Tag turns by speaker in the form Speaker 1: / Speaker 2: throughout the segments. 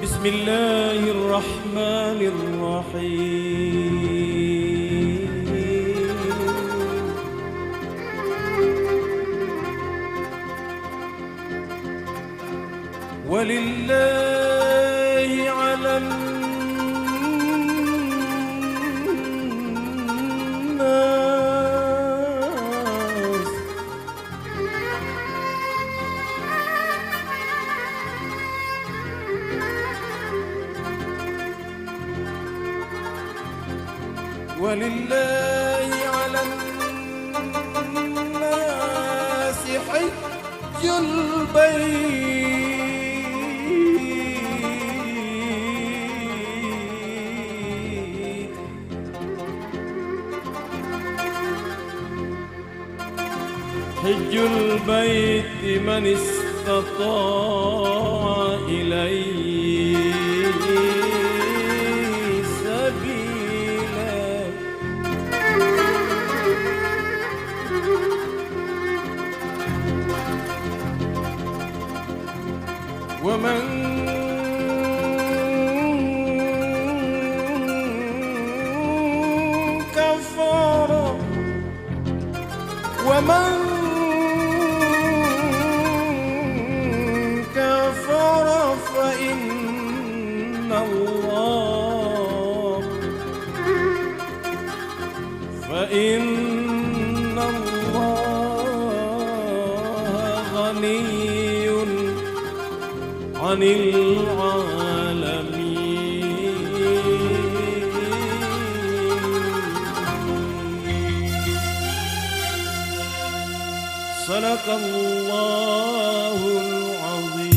Speaker 1: بسم الله الرحمن الرحيم. ولله على الناس ولله على الناس حج البيت حج البيت من استطاع إليه سبيلا ومن كفر فإن الله غني عن العالمين. صدق الله العظيم.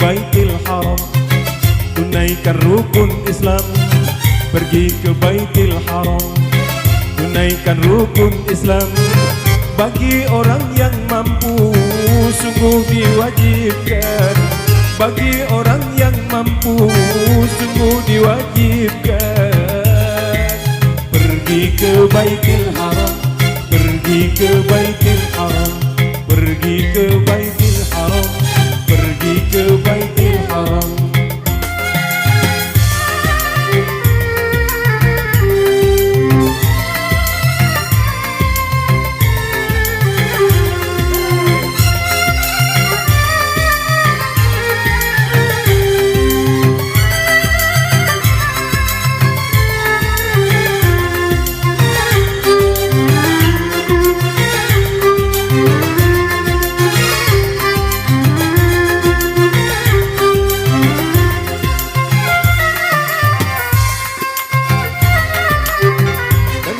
Speaker 1: Baitul Haram, tunaikan rukun Islam. Pergi ke Baitul Haram, tunaikan rukun Islam. Bagi orang yang mampu, sungguh diwajibkan. Bagi orang yang mampu, sungguh diwajibkan. Pergi ke Baitul Haram, pergi ke Baitul Haram, pergi ke Baitul Haram, pergi ke Baitul Haram.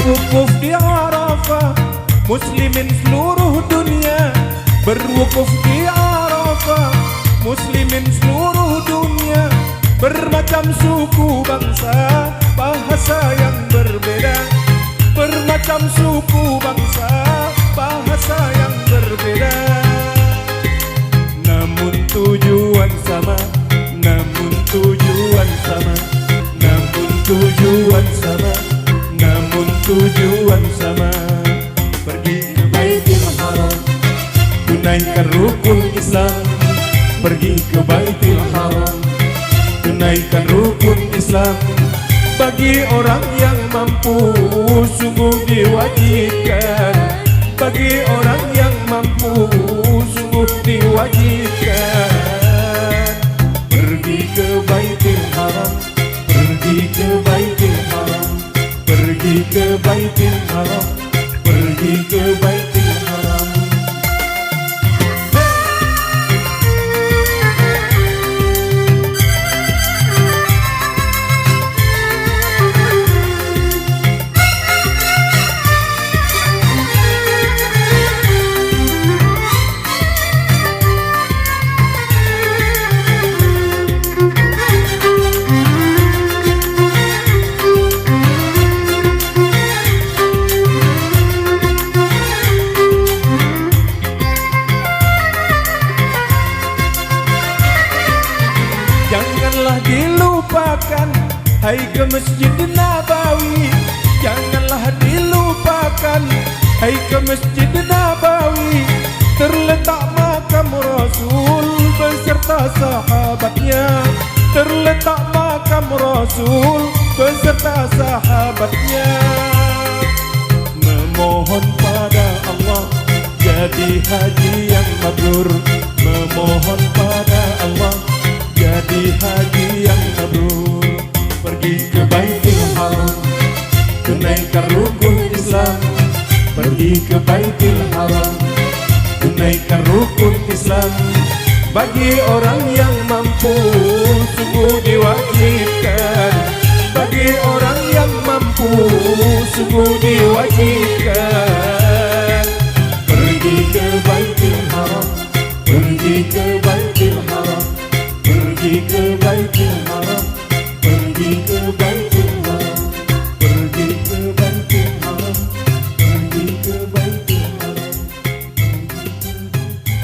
Speaker 1: Wukuf di Arafah, muslimin seluruh dunia. Berwukuf di Arafah, muslimin seluruh dunia. Bermacam suku bangsa, bahasa yang berbeda. Bermacam suku bangsa, bahasa yang berbeda. Namun tujuan sama, namun tujuan sama, namun tujuan sama, namun tujuan sama. Pergi ke Baitul Haram, tunaikan rukun Islam. Pergi ke Baitul Haram, tunaikan rukun Islam. Bagi orang yang mampu, sungguh diwajibkan. Bagi orang yang mampu, sungguh diwajibkan. Pergi ke Baitul Haram, pergi ke Baitul Haram, pergi ke Baitul Haram, pergi ke Baitul Haram. Hai ke Masjid Nabawi, janganlah dilupakan. Hai ke Masjid Nabawi, terletak makam Rasul beserta sahabatnya. Terletak makam Rasul beserta sahabatnya. Memohon pada Allah jadi haji yang mabrur. Memohon pada Allah jadi haji yang mabrur. Pergi ke Baitul Haram, tunaikan rukun Islam. Pergi ke Baitul Haram, tunaikan rukun Islam. Bagi orang yang mampu sungguh diwajibkan. Bagi orang yang mampu sungguh diwajibkan. Pergi ke Baitul Haram, pergi ke Baitul Haram, pergi ke Baitul Haram, pergi ke Baitul Haram, pergi ke Baitul Haram, pergi ke Baitul Haram.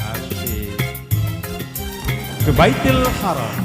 Speaker 1: Asyik. Ke Baitul Haram.